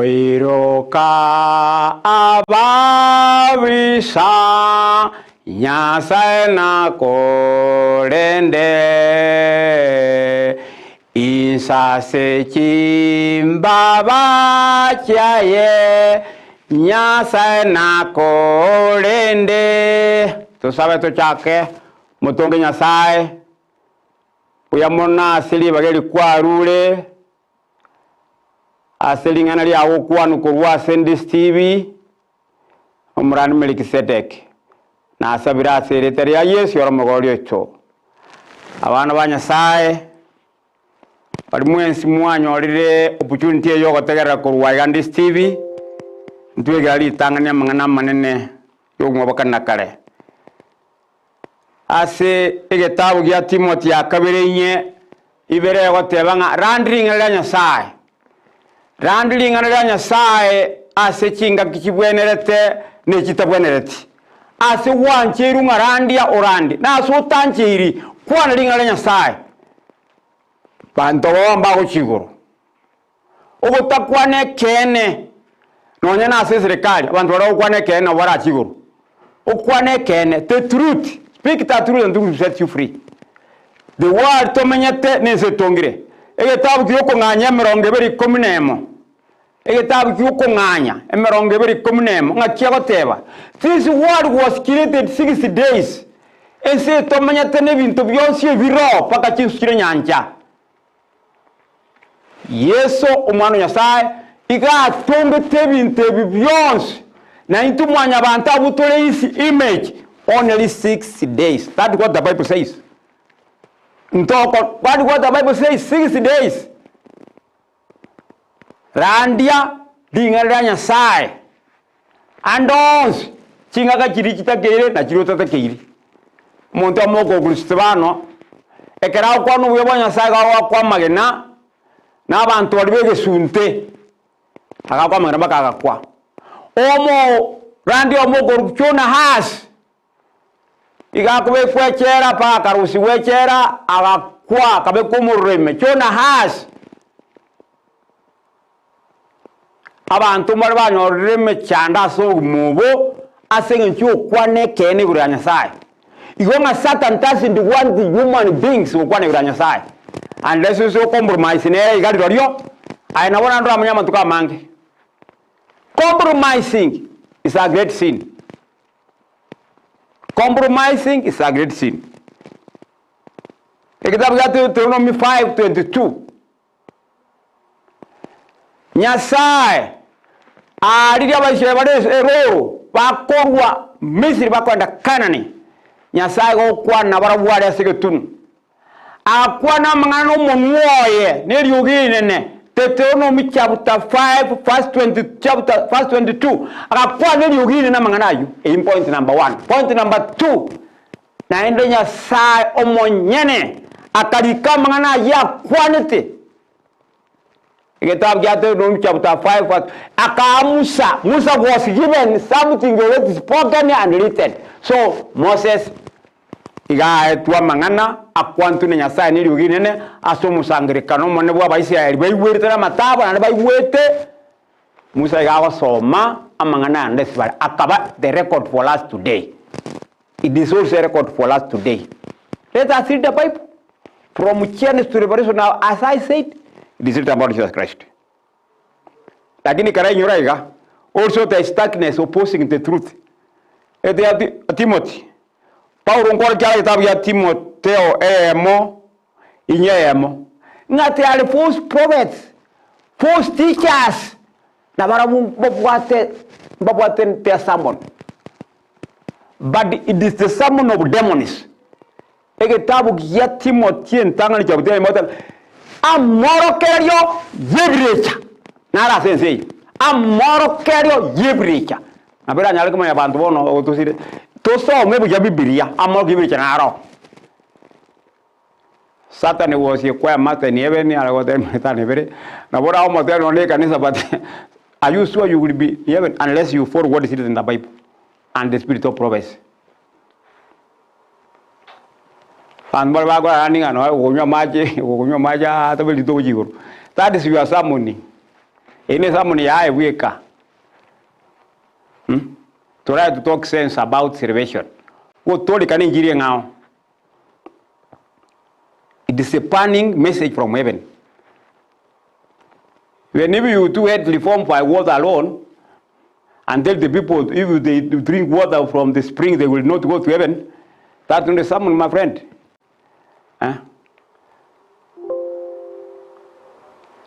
Oiroka ababisa Nyasaye na korende Insase chimbaba chaye Nyasaye na korende Tusabe to chake Mutonge Nyasaye Uyamona asili bageli kwa rule Asili ngana li awo kwa nukurwa Sendis TV Umrani Melkisedek na asabira sekretari ya Yesu yoromogolyo cho abana ba Nyasaye bali mwensi mwanyorire opportunity yo gotegera kurwa Sendis TV ntwega ali tanganya mangana manene yo ngobakana kare ase egetabu gya Timothy ya kabiri nye ibere gotebanga randring ya Nyasaye randling ya Nyasaye ase kinga kikibwenerete ne kitabwenerete ase wancheru ngarandia orandi na so tanchiri kwana linga la Nyasaye bantowa mbago chigoro ogotakwane kene nonya na ase serikali abantu bara okwane kene wara chigoro okwane kene the truth speak the truth and will set you free the word to menyete nese tongire egetabu kyoko nganya 211 egetabu kyoko nganya 211 ngakia goteba this word was created 60 days ese to menyete ne bintu byonse biro paka chinsukire nyanja Yesu umwana Nyasaye igatonge bintu byonse na into mwanya abantu abutore isi image only 6 days. That's what the Bible says. What the Bible says, 6 days. Randia dinga Nyasaye. Andos chingaga chirichita kere na chirota kere. Monta moko Kristobano ekera kwa no webo Nyasaye ga kwa magena na abantu balibege sunte akakwa magena baka kwa. Omo randi omo chona has igakube kwechera pa karusi wechera agakwa kabe kumureme chona has abantu bari banyoreme cyanda so mubo asenge ncho kwane kene gura Nyasaye igonga Satan doesn't want the human beings kwane gura Nyasaye unless you compromise ne igadi rorio aina wana ndo amanyama tuka mangi compromising is a great sin. Compromising is a great sin. Ekitabu ya Deuteronomy 5:22. Nyasaye alili abashire bade ero bakorwa Misiri bakwenda Kanani. Nyasaye go kwana barabwale asegetunu. Akwana mangano monwoye neriyoginene. Deuteronomy chapter 5 verse 20 chapter verse 22 akakwa neriyoginene na manganayo. Point number 1. Point number 2. Na ende Nyasaye omonyene atarika mangana ya kwanete. Ekitabu ya Deuteronomy chapter 5 verse akamusa Musa was given something that is spoken and written. So Moses iga tuwa mangana akwantu ne Nyasaye neriyoginene asomusangirikano mone bwa Abaisiraeli bayiwetera mataba na bayiwete Musa iga wasoma amangana ndesibara akaba the record for us today. It is also a record for us today. Let us read the Bible from Genesis to Revelation. Now, as I said, it is written about Jesus Christ. Lakini karai nyuraiga also there is darkness opposing the truth. Timothy Paulo ngora kya kitabu ya Timotheo inyemo ngati ali false prophets, false teachers na baramu babwate their sermon. But it is the sermon of demons. Ekitabu ya Timothy ntangani cha butera imota amorokerio yebrecha nara sensei amorokerio yebrecha nabera nyale kama ya bantu bono otosire toso mebu ya Biblia amorokerio naro Satan was kwa mata ni even alagote mtani bere na bora o mata no le kanisa but are you sure you will be even unless you follow what is written in the Bible and the spirit of prophecy. Anbal bago running and ugonyo maji to be to jigoro. That is your ceremony. Ine samuni yae weka. Try to talk sense about salvation. What told can injiri ngao? It is a burning message from heaven. Whenever you do it reform by water alone, and tell the people if they drink water from the spring, they will not go to heaven. That's not someone, my friend.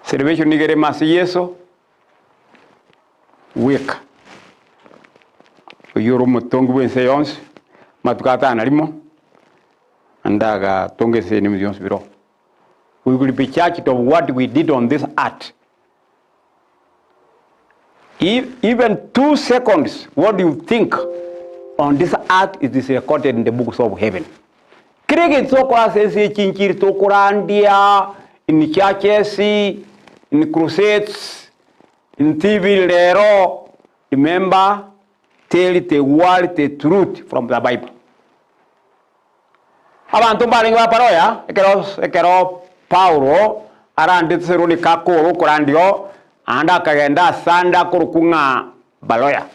Salvation nigere masi yeso. Weka. Yoro mutongo wense yons. Matukata analimo. Andaga tonge se ni millions biro. We will be charged of what we did on this earth. Even 2 seconds, what do you think on this earth is recorded in the books of heaven? Krege tokora sesi chinchiri tokorandia in churches, in crusades, in TV lero. Remember, tell the world the truth from the Bible. Abantu balinga paroya, ekero Paulo arandi tseruni kakoro korandio anda kagenda sanda kurukunga baloya.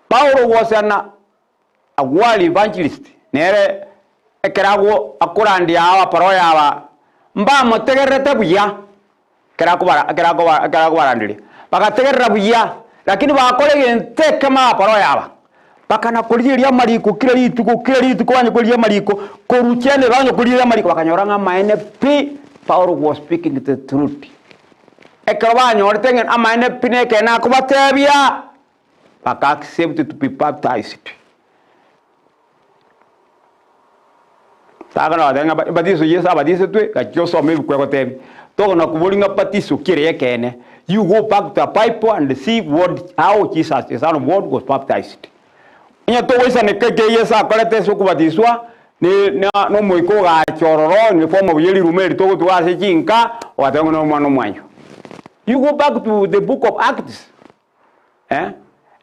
Paulo was a world evangelist. Nere ekerago akurandi awa paroya awa mba motegerete buya kerago barandiri bakategerera buya lakini bakolege nteke ma paroya awa bakana kuliria mariko kila lituko banye kuliria mariko koruchene banye kuliria mariko bakanyoranga maene pi. Paulo was speaking the truth. Ekabanya ortengen amaine pineke na kubatebia baka accept to be baptized. Sagana denga batizo yesa batizo tu ka joso me kwa tebi. To na kubolinga batizo kire yekene. You go back to the Bible and see how Jesus the Son of God was baptized. Nya to wesa ne keke yesa kolete so kubatizwa no moiko ga chororo ni form of yeli rumeri to tu ase jinka wa tengo no mwana mwanyo. You go back to the book of Acts.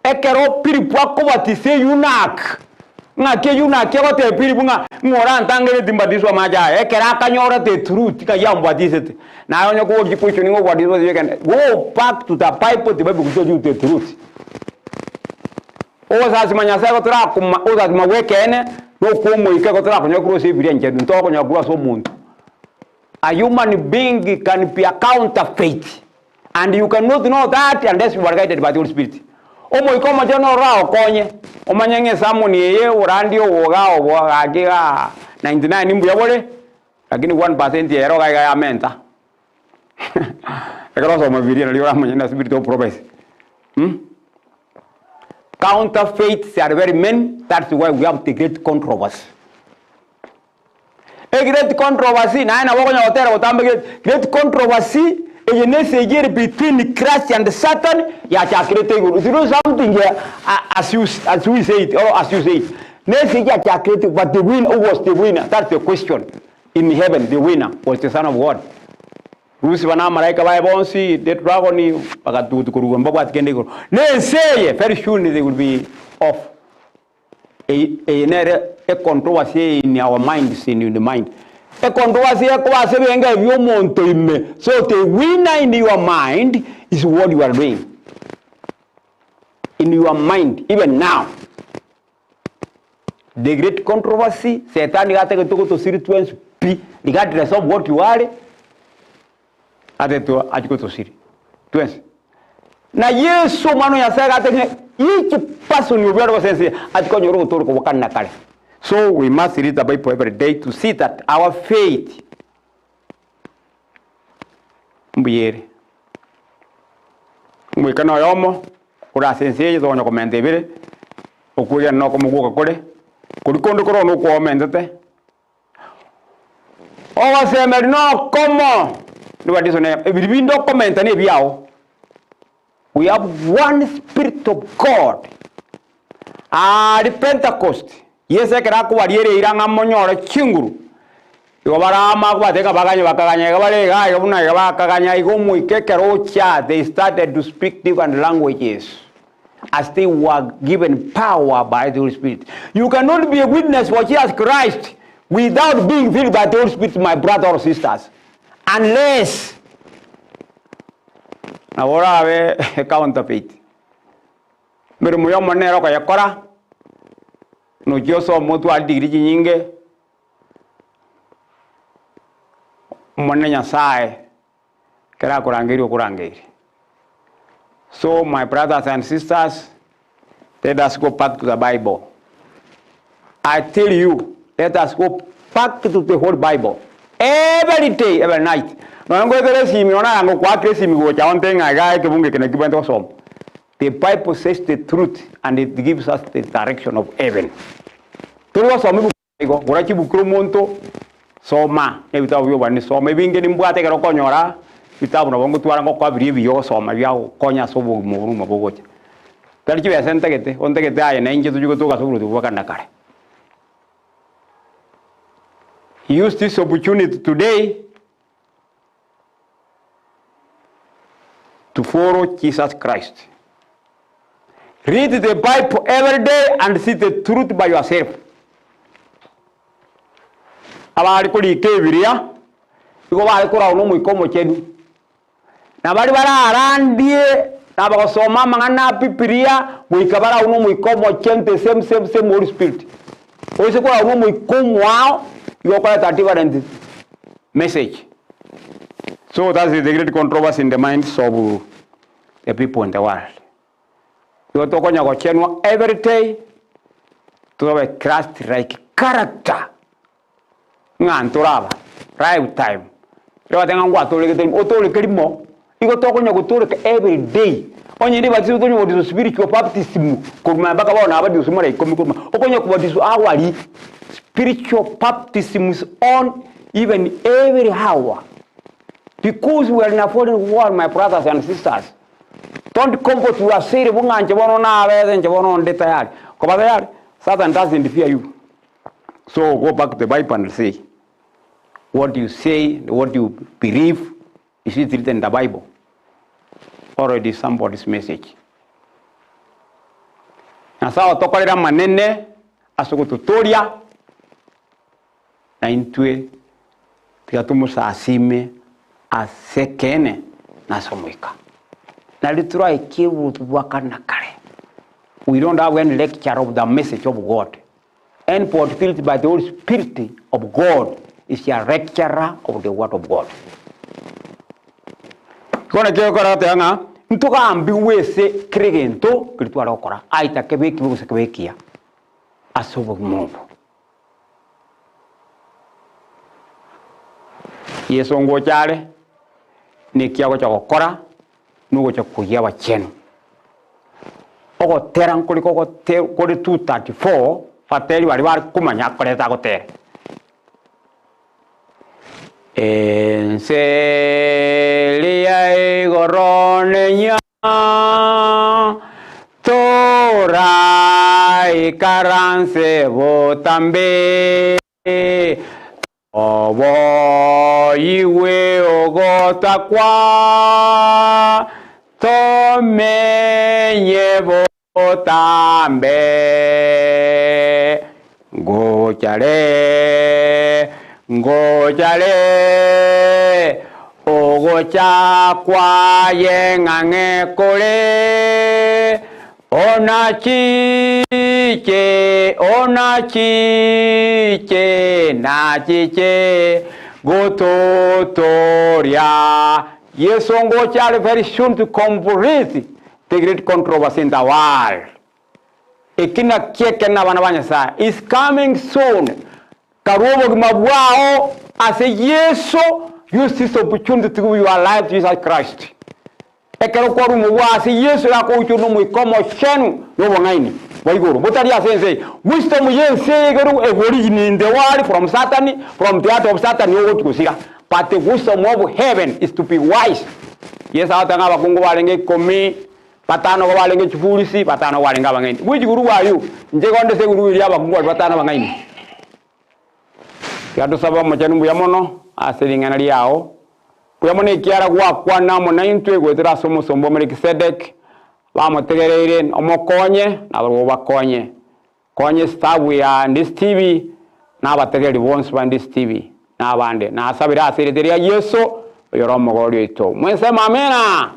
Ekero piripwa kubatise yunak. Nga ke yunak ke bate piripwa ngora ntangere dimbatiswa maja. Ekera kanyora the truth ka yambadise. Na onyo ko gipucho ningo wadiswa yekene. Go back to the Bible, the Bible show you the truth. Oza simanya sa ko tra kuma oza mawekene no ko mo ikeko tra konyo ko se birenje nto konyo ko so muntu. A human being can be a counterfeit. And you cannot know that unless you are guided by the Holy Spirit. Omo ikoma jono rao konye. Omanyenge samoni yeye urandio wogao wogagiga 99 nimbu yabole. Lakini 1% yero gaiga menta. Ekroso maviria na liora manyenda spirit of prophecy. Counterfeits are very many. That's why we have the great controversy. A great controversy na ina wokonya hotera utambe great controversy. A message between Christ and Satan, ya chakirete guru. You know something as we say it, or as you say it. Message ya chakirete, but the winner, who was the winner? That's the question. In heaven, the winner was the Son of God. Rusi wana malaika wa bonsi, the dragon ni bagatu tukuru mbabu atikende guru. Ne say very soon they will be off. A controversy in our minds, in the mind. So the winner in your mind is what you are doing. In your mind, even now. The great controversy, Satan got to go to Siri regardless of what you are. I go to Siri. Now, yes, so many each person you ever say, I go to Wakana. So we must read the Bible every day to see that our faith we can know ora sense zo no komende bire okuya no komugo kore kurikondo koro no komendete o wase mer no como no wadiso ne ebibindo komenta ne biao. We have one Spirit of God. The Pentecost. Yes, I can acquire Iranga Monor Chinguru. You are a magwateka baganya, they started to speak different languages as they were given power by the Holy Spirit. You cannot be a witness for Jesus Christ without being filled by the Holy Spirit, my brothers or sisters, unless na ora we counterfeit mere muyo monero ko yakora no joso motu al degree nyinge monne Nyasaye kera kurangiri. So my brothers and sisters, let us go back to the Bible. I tell you, let us go back to the whole Bible. Every day, every night. The Bible says the truth and it gives us the direction of heaven. Soma ebitabu yobani soma ebinge nimbwate kero konyora bitabu nabongo twara ngo kwabiri biyo soma bya konya sobo mu mabogoche tali kibe sentegete ontegete aye na inje tujugo toka soburu tubakanda kare. Use this opportunity today to follow Jesus Christ. Read the Bible every day and see the truth by yourself. Abari kuri kebiria iko bari kora uno muikomo chenu na bari bararandie na bakosoma mangana pipiria muikabara uno muikomo chente same Holy Spirit oise kora uno muikomo wao iko kwa that different message. So that is the great controversy in the minds of the people in the world. You to konya ko chenu every day to have a Christ like character. Ngantoraba right time yo tenga ngwa to le time otole kelimo iko to konya ko tole every day onye ndi batizo to nyo spiritual baptism ko mabaka bona abadi usumara ikomi ko okonya ko batizo awali spiritual baptism is on even every hour because we are in a fallen world, my brothers and sisters. Don't comfort yourself bunga nje bono na abeze nje bono ndeta yali ko badayali Satan doesn't fear you. So go back to the Bible and say what you say, what you believe, is it written in the Bible? Or it is somebody's message? Na sawa tokolera manene asoko tutoria na intwe tikatumusa asime asekene na somoika. Na litura ikibu tubwakana kare. We don't have any lecture of the message of God. And fulfilled by the Holy Spirit of God is a lecturer of the Word of God. Kona kyo kora teanga ntuka ambiwe se kregento kirituara okora aita kebeki buse kebekia asobo mumbo Yeso ngo chale ni kiago cha okora nugo cha kuya wa chenu ogo teran koliko ko te ko 234 fateli bali bali kumanya koleta ko tere Enselia igoronenya Torai karanse botambe Obo iwe ogota kwa Tomenye botambe Ngojale ogocha kwa yengange kole onachiche nachiche gototoria Yeso ngochale very soon to complete the great controversy in the world. Ikina kieke na banabanya sa is coming soon. Karubo mabwao as a Yeso use this opportunity to give your life to Jesus Christ. Ekero kwa rumwa as a Yeso yako uchuno muikomo shenu no wangaini. Waigoro botari asense wisdom yense gero origin in the world from Satan, from the heart of Satan yo to kusira. But the wisdom of heaven is to be wise. Yes, atanga bakungu balenge komi patano balenge chifulisi patano balenga bangaini. Which guru wayu nje konde se guru ya bakungu patano bangaini. Kado saba machanu ya mono aselingana liao kuyamone kiara kwa namo na intwe gwetera somo sombo Melkisedek bamutegereire omokonye na bakonye konye stabu ya this TV na bategeri bonse ba this TV na bande na asabira asereteria Yesu yoromo golio ito mwese mamena.